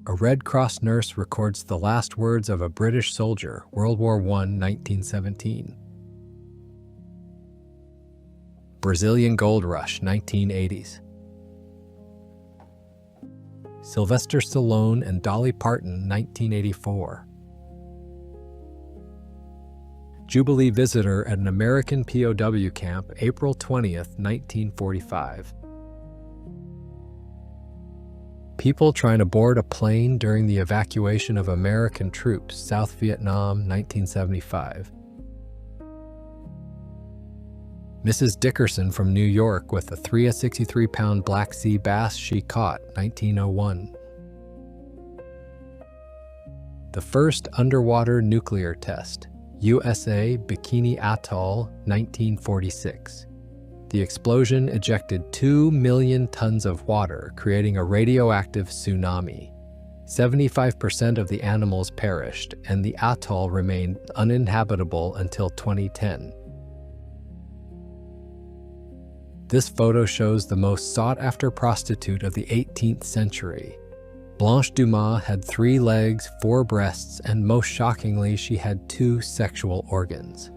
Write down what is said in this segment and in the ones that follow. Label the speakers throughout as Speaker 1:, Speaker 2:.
Speaker 1: A Red Cross nurse records the last words of a British soldier, World War I, 1917. Brazilian Gold Rush, 1980s. Sylvester Stallone and Dolly Parton, 1984. Jubilee visitor at an American POW camp, April 20th, 1945. People trying to board a plane during the evacuation of American troops, South Vietnam, 1975. Mrs. Dickerson from New York with a 63-pound Black Sea bass she caught, 1901. The first underwater nuclear test, USA, Bikini Atoll, 1946. The explosion ejected 2 million tons of water, creating a radioactive tsunami. 75% of the animals perished, and the atoll remained uninhabitable until 2010. This photo shows the most sought-after prostitute of the 18th century. Blanche Dumas had 3 legs, 4 breasts, and most shockingly, she had 2 sexual organs.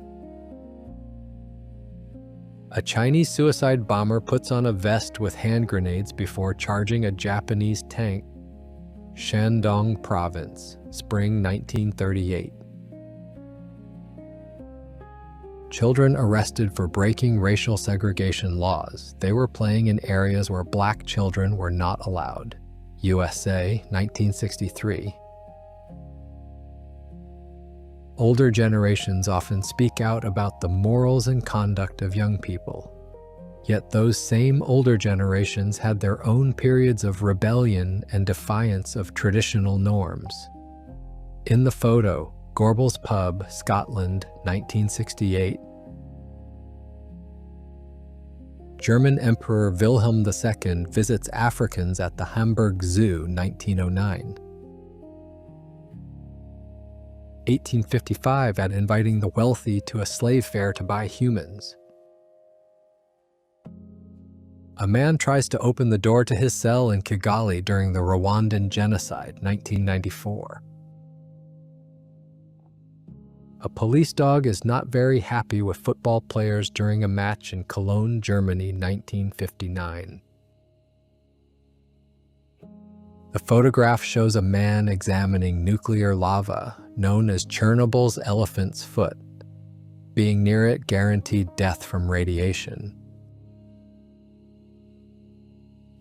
Speaker 1: A Chinese suicide bomber puts on a vest with hand grenades before charging a Japanese tank. Shandong Province, spring 1938. Children arrested for breaking racial segregation laws. They were playing in areas where black children were not allowed. USA, 1963. Older generations often speak out about the morals and conduct of young people. Yet those same older generations had their own periods of rebellion and defiance of traditional norms. In the photo, Gorbals Pub, Scotland, 1968. German Emperor Wilhelm II visits Africans at the Hamburg Zoo, 1909. 1855 at inviting the wealthy to a slave fair to buy humans. A man tries to open the door to his cell in Kigali during the Rwandan genocide, 1994. A police dog is not very happy with football players during a match in Cologne, Germany, 1959. The photograph shows a man examining nuclear lava, known as Chernobyl's elephant's foot. Being near it guaranteed death from radiation.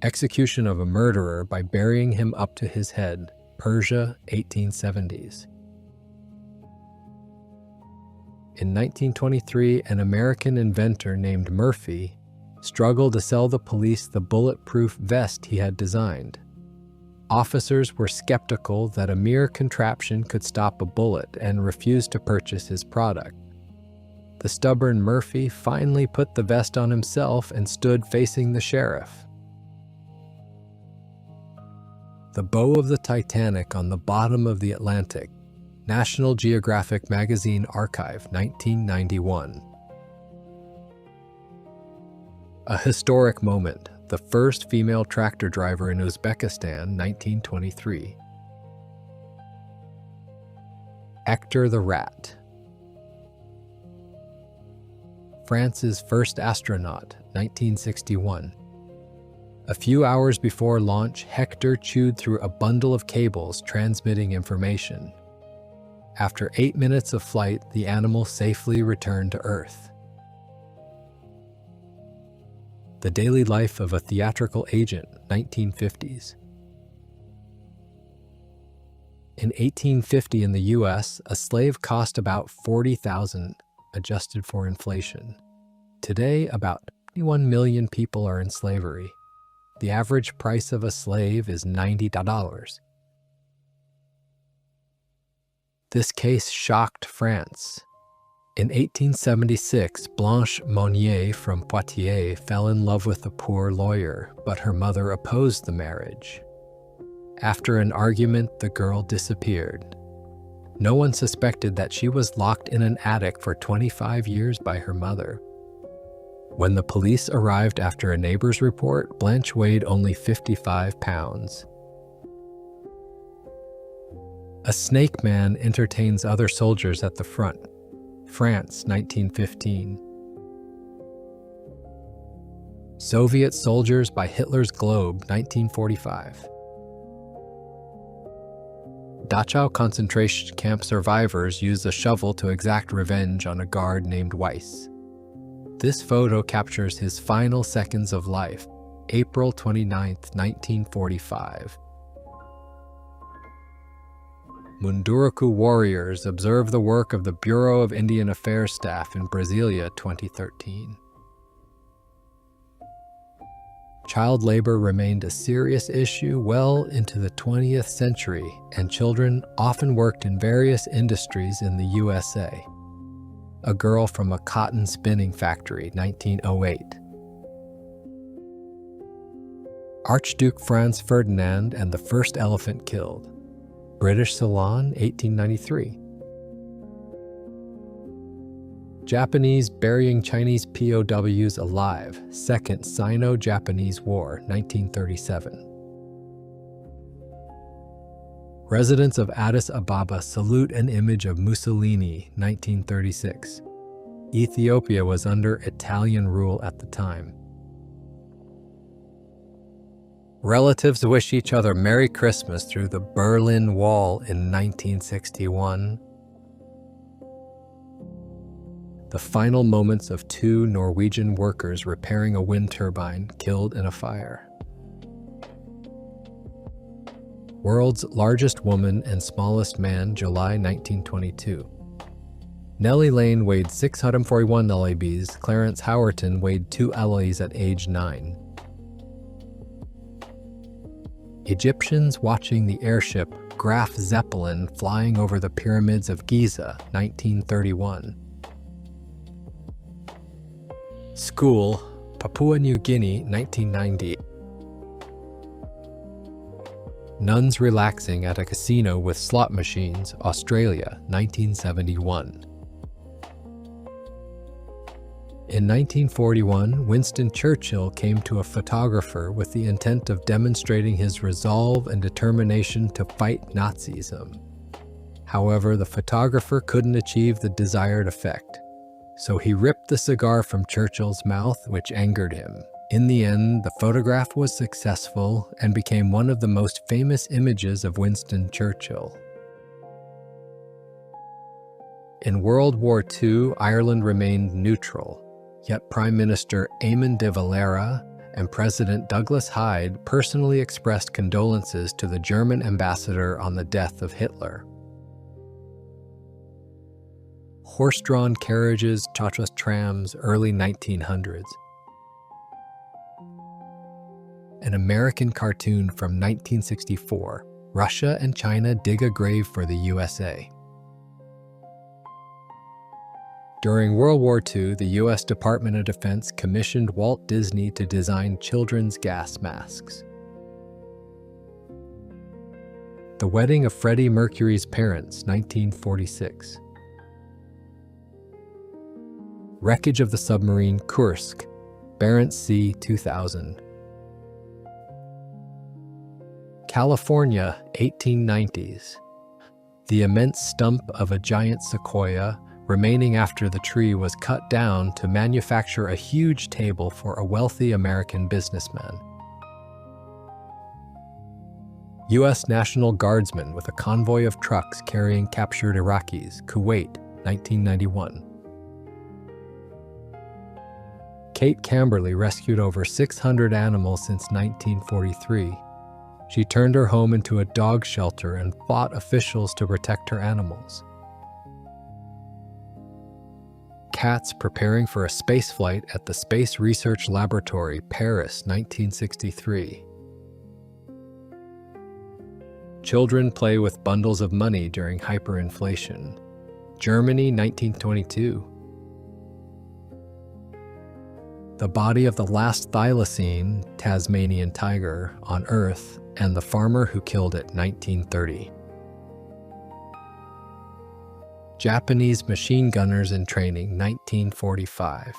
Speaker 1: Execution of a murderer by burying him up to his head, Persia, 1870s. In 1923, an American inventor named Murphy struggled to sell the police the bulletproof vest he had designed. Officers were skeptical that a mere contraption could stop a bullet and refused to purchase his product. The stubborn Murphy finally put the vest on himself and stood facing the sheriff. The bow of the Titanic on the bottom of the Atlantic, National Geographic Magazine Archive, 1991. A historic moment, the first female tractor driver in Uzbekistan, 1923. Hector the Rat. France's first astronaut, 1961. A few hours before launch, Hector chewed through a bundle of cables transmitting information. After 8 minutes of flight, the animal safely returned to Earth. The daily life of a theatrical agent, 1950s. In 1850 in the US, a slave cost about $40,000, adjusted for inflation. Today, about 21 million people are in slavery. The average price of a slave is $90. This case shocked France. In 1876, Blanche Monnier from Poitiers fell in love with a poor lawyer, but her mother opposed the marriage. After an argument, the girl disappeared. No one suspected that she was locked in an attic for 25 years by her mother. When the police arrived after a neighbor's report, Blanche weighed only 55 pounds. A snake man entertains other soldiers at the front. France, 1915. Soviet soldiers by Hitler's Globe, 1945. Dachau concentration camp survivors used a shovel to exact revenge on a guard named Weiss. This photo captures his final seconds of life, April 29, 1945. Munduruku warriors observe the work of the Bureau of Indian Affairs staff in Brasilia, 2013. Child labor remained a serious issue well into the 20th century, and children often worked in various industries in the USA. A Girl from a Cotton Spinning Factory, 1908. Archduke Franz Ferdinand and the First Elephant Killed. British Ceylon, 1893. Japanese burying Chinese POWs alive, Second Sino-Japanese War, 1937. Residents of Addis Ababa salute an image of Mussolini, 1936. Ethiopia was under Italian rule at the time. Relatives wish each other Merry Christmas through the Berlin Wall in 1961. The final moments of two Norwegian workers repairing a wind turbine killed in a fire. World's largest woman and smallest man, July 1922. Nellie Lane weighed 641 lbs, Clarence Howerton weighed 2 lbs at age 9. Egyptians watching the airship Graf Zeppelin flying over the pyramids of Giza, 1931. School, Papua New Guinea, 1990. Nuns relaxing at a casino with slot machines, Australia, 1971. In 1941, Winston Churchill came to a photographer with the intent of demonstrating his resolve and determination to fight Nazism. However, the photographer couldn't achieve the desired effect, so he ripped the cigar from Churchill's mouth, which angered him. In the end, the photograph was successful and became one of the most famous images of Winston Churchill. In World War II, Ireland remained neutral, yet Prime Minister Eamon de Valera and President Douglas Hyde personally expressed condolences to the German ambassador on the death of Hitler. Horse-drawn carriages, chachas trams, early 1900s. An American cartoon from 1964, Russia and China dig a grave for the USA. During World War II, the U.S. Department of Defense commissioned Walt Disney to design children's gas masks. The wedding of Freddie Mercury's parents, 1946. Wreckage of the submarine Kursk, Barents Sea, 2000. California, 1890s. The immense stump of a giant sequoia remaining after the tree was cut down to manufacture a huge table for a wealthy American businessman. U.S. National Guardsmen with a convoy of trucks carrying captured Iraqis, Kuwait, 1991. Kate Camberley rescued over 600 animals since 1943. She turned her home into a dog shelter and fought officials to protect her animals. Cats preparing for a spaceflight at the Space Research Laboratory, Paris, 1963. Children play with bundles of money during hyperinflation, Germany, 1922. The body of the last thylacine, Tasmanian tiger, on Earth, and the farmer who killed it, 1930. Japanese machine gunners in training, 1945.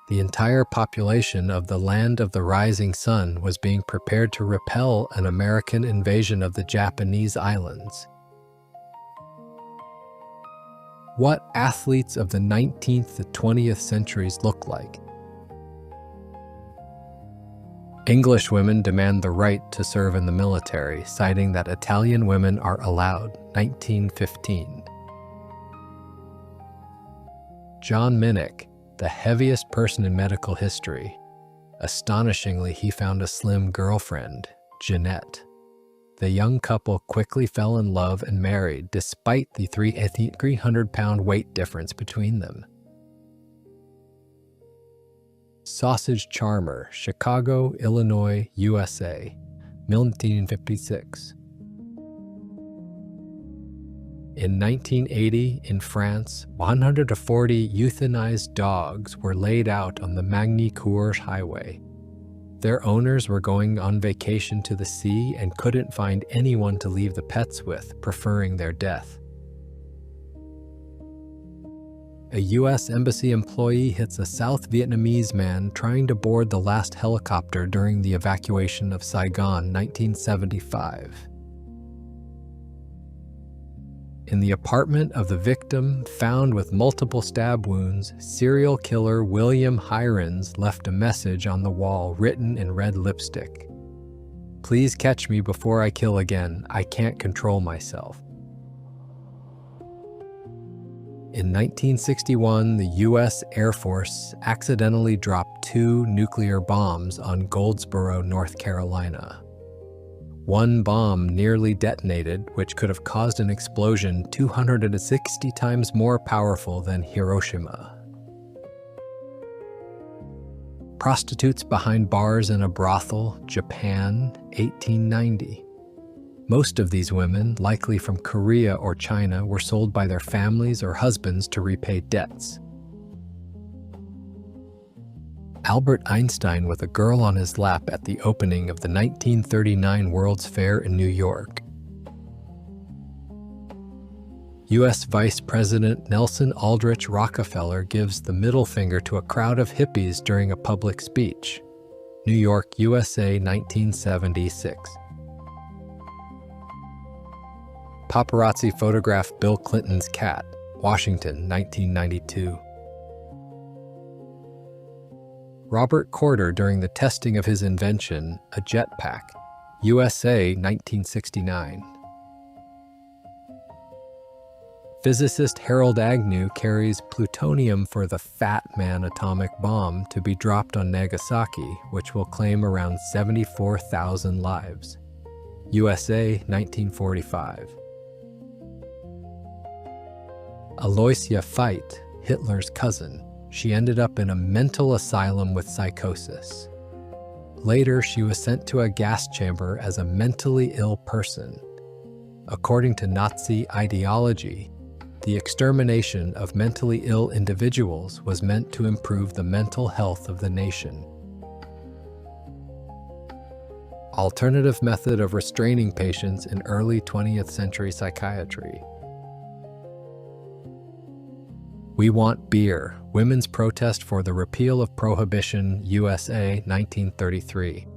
Speaker 1: The entire population of the Land of the Rising Sun was being prepared to repel an American invasion of the Japanese islands. What athletes of the 19th to 20th centuries look like? English women demand the right to serve in the military, citing that Italian women are allowed, 1915. John Minnick, the heaviest person in medical history. Astonishingly, he found a slim girlfriend, Jeanette. The young couple quickly fell in love and married, despite the 300-pound weight difference between them. Sausage Charmer, Chicago, Illinois, USA, 1956. In 1980, in France, 140 euthanized dogs were laid out on the Magny-Cours Highway. Their owners were going on vacation to the sea and couldn't find anyone to leave the pets with, preferring their death. A U.S. Embassy employee hits a South Vietnamese man trying to board the last helicopter during the evacuation of Saigon, 1975. In the apartment of the victim, found with multiple stab wounds, serial killer William Hirons left a message on the wall written in red lipstick. "Please catch me before I kill again. I can't control myself." In 1961, the U.S. Air Force accidentally dropped 2 nuclear bombs on Goldsboro, North Carolina. One bomb nearly detonated, which could have caused an explosion 260 times more powerful than Hiroshima. Prostitutes behind bars in a brothel, Japan, 1890. Most of these women, likely from Korea or China, were sold by their families or husbands to repay debts. Albert Einstein with a girl on his lap at the opening of the 1939 World's Fair in New York. U.S. Vice President Nelson Aldrich Rockefeller gives the middle finger to a crowd of hippies during a public speech. New York, USA, 1976. Paparazzi photograph Bill Clinton's cat, Washington, 1992. Robert Corder during the testing of his invention, a jetpack, USA, 1969. Physicist Harold Agnew carries plutonium for the Fat Man atomic bomb to be dropped on Nagasaki, which will claim around 74,000 lives. USA, 1945. Aloysia Veit, Hitler's cousin. She ended up in a mental asylum with psychosis. Later, she was sent to a gas chamber as a mentally ill person. According to Nazi ideology, the extermination of mentally ill individuals was meant to improve the mental health of the nation. Alternative method of restraining patients in early 20th century psychiatry. We Want Beer, Women's Protest for the Repeal of Prohibition, USA, 1933.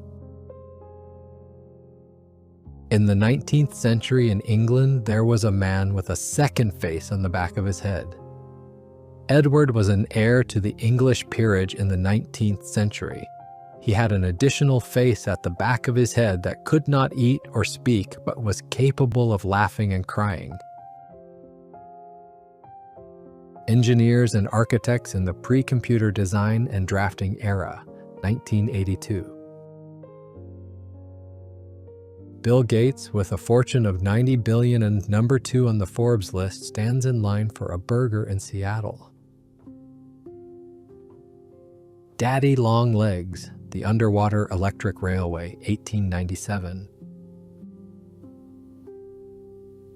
Speaker 1: In the 19th century in England, there was a man with a second face on the back of his head. Edward was an heir to the English peerage in the 19th century. He had an additional face at the back of his head that could not eat or speak, but was capable of laughing and crying. Engineers and architects in the pre-computer design and drafting era, 1982. Bill Gates, with a fortune of $90 billion and number 2 on the Forbes list, stands in line for a burger in Seattle. Daddy Long Legs, the Underwater Electric Railway, 1897.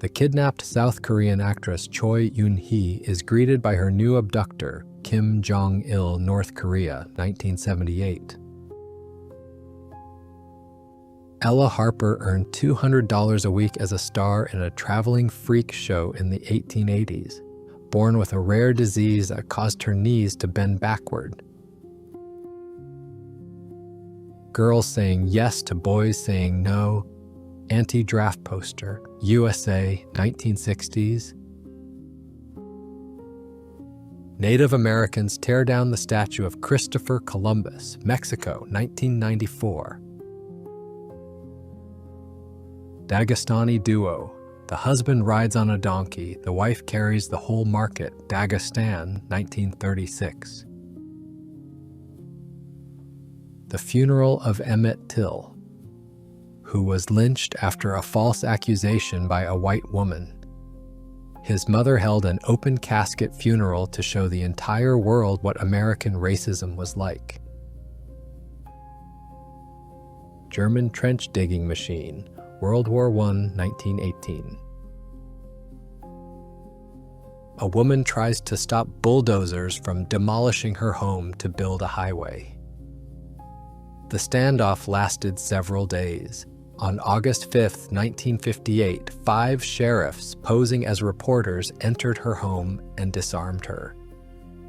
Speaker 1: The kidnapped South Korean actress Choi Yoon-hee is greeted by her new abductor, Kim Jong-il, North Korea, 1978. Ella Harper earned $200 a week as a star in a traveling freak show in the 1880s, born with a rare disease that caused her knees to bend backward. Girls saying yes to boys saying no, anti-draft poster, USA, 1960s. Native Americans tear down the statue of Christopher Columbus, Mexico, 1994. Dagestani duo. The husband rides on a donkey, the wife carries the whole market, Dagestan, 1936. The funeral of Emmett Till, who was lynched after a false accusation by a white woman. His mother held an open casket funeral to show the entire world what American racism was like. German trench digging machine, World War I, 1918. A woman tries to stop bulldozers from demolishing her home to build a highway. The standoff lasted several days. On August 5, 1958, 5 sheriffs posing as reporters entered her home and disarmed her.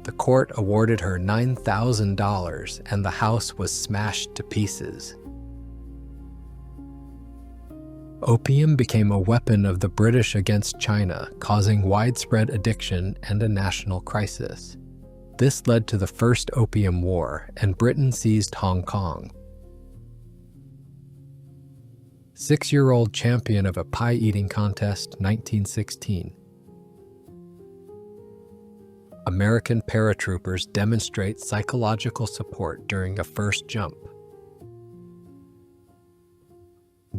Speaker 1: The court awarded her $9,000 and the house was smashed to pieces. Opium became a weapon of the British against China, causing widespread addiction and a national crisis. This led to the First Opium War, and Britain seized Hong Kong. 6-year-old champion of a pie-eating contest, 1916. American paratroopers demonstrate psychological support during a first jump.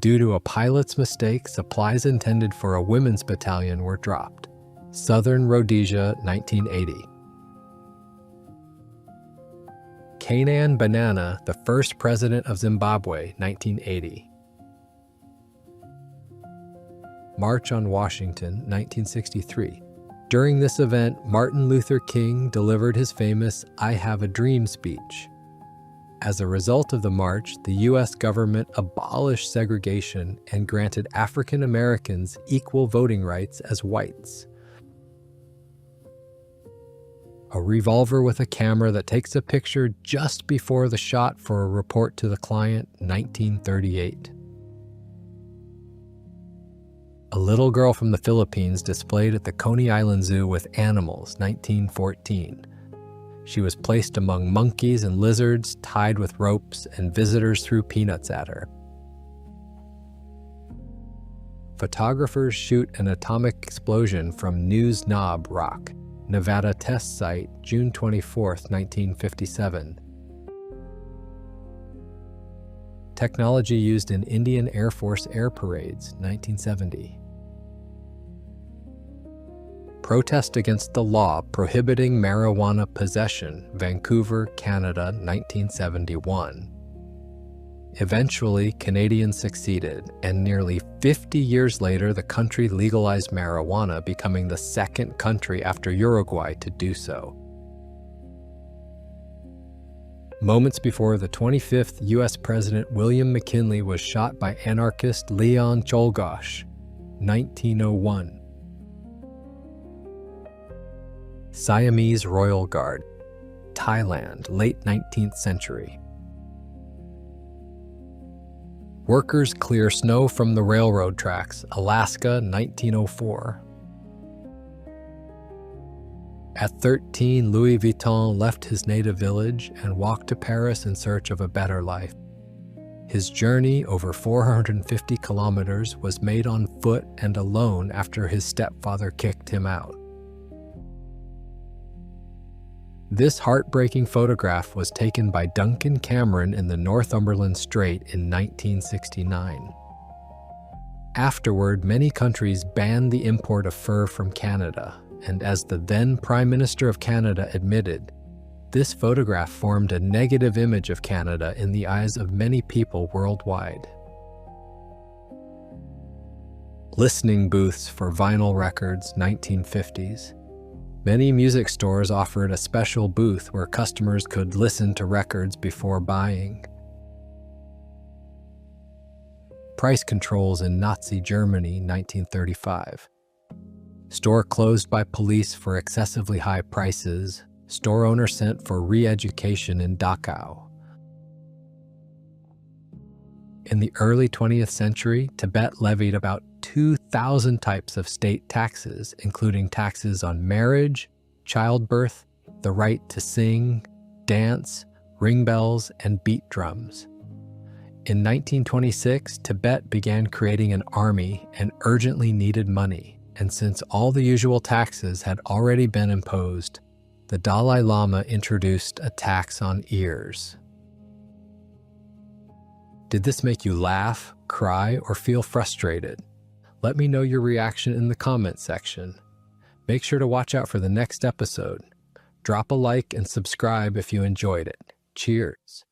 Speaker 1: Due to a pilot's mistake, supplies intended for a women's battalion were dropped. Southern Rhodesia, 1980. Canaan Banana, the first president of Zimbabwe, 1980. March on Washington, 1963. During this event, Martin Luther King delivered his famous "I Have a Dream" speech. As a result of the march, the U.S. government abolished segregation and granted African Americans equal voting rights as whites. A revolver with a camera that takes a picture just before the shot for a report to the client, 1938. A little girl from the Philippines displayed at the Coney Island Zoo with animals, 1914. She was placed among monkeys and lizards, tied with ropes, and visitors threw peanuts at her. Photographers shoot an atomic explosion from News Knob Rock, Nevada test site, June 24, 1957. Technology used in Indian Air Force air parades, 1970. Protest against the law prohibiting marijuana possession, Vancouver, Canada, 1971. Eventually, Canadians succeeded, and nearly 50 years later, the country legalized marijuana, becoming the second country after Uruguay to do so. Moments before the 25th U.S. President William McKinley was shot by anarchist Leon Czolgosz, 1901. Siamese Royal Guard, Thailand, late 19th century. Workers clear snow from the railroad tracks, Alaska, 1904. At 13, Louis Vuitton left his native village and walked to Paris in search of a better life. His journey over 450 kilometers was made on foot and alone after his stepfather kicked him out. This heartbreaking photograph was taken by Duncan Cameron in the Northumberland Strait in 1969. Afterward, many countries banned the import of fur from Canada, and as the then Prime Minister of Canada admitted, this photograph formed a negative image of Canada in the eyes of many people worldwide. Listening booths for vinyl records, 1950s. Many music stores offered a special booth where customers could listen to records before buying. Price controls in Nazi Germany, 1935. Store closed by police for excessively high prices. Store owner sent for re-education in Dachau. In the early 20th century, Tibet levied about 2,000 types of state taxes, including taxes on marriage, childbirth, the right to sing, dance, ring bells, and beat drums. In 1926, Tibet began creating an army and urgently needed money, and since all the usual taxes had already been imposed, the Dalai Lama introduced a tax on ears. Did this make you laugh, cry, or feel frustrated? Let me know your reaction in the comment section. Make sure to watch out for the next episode. Drop a like and subscribe if you enjoyed it. Cheers.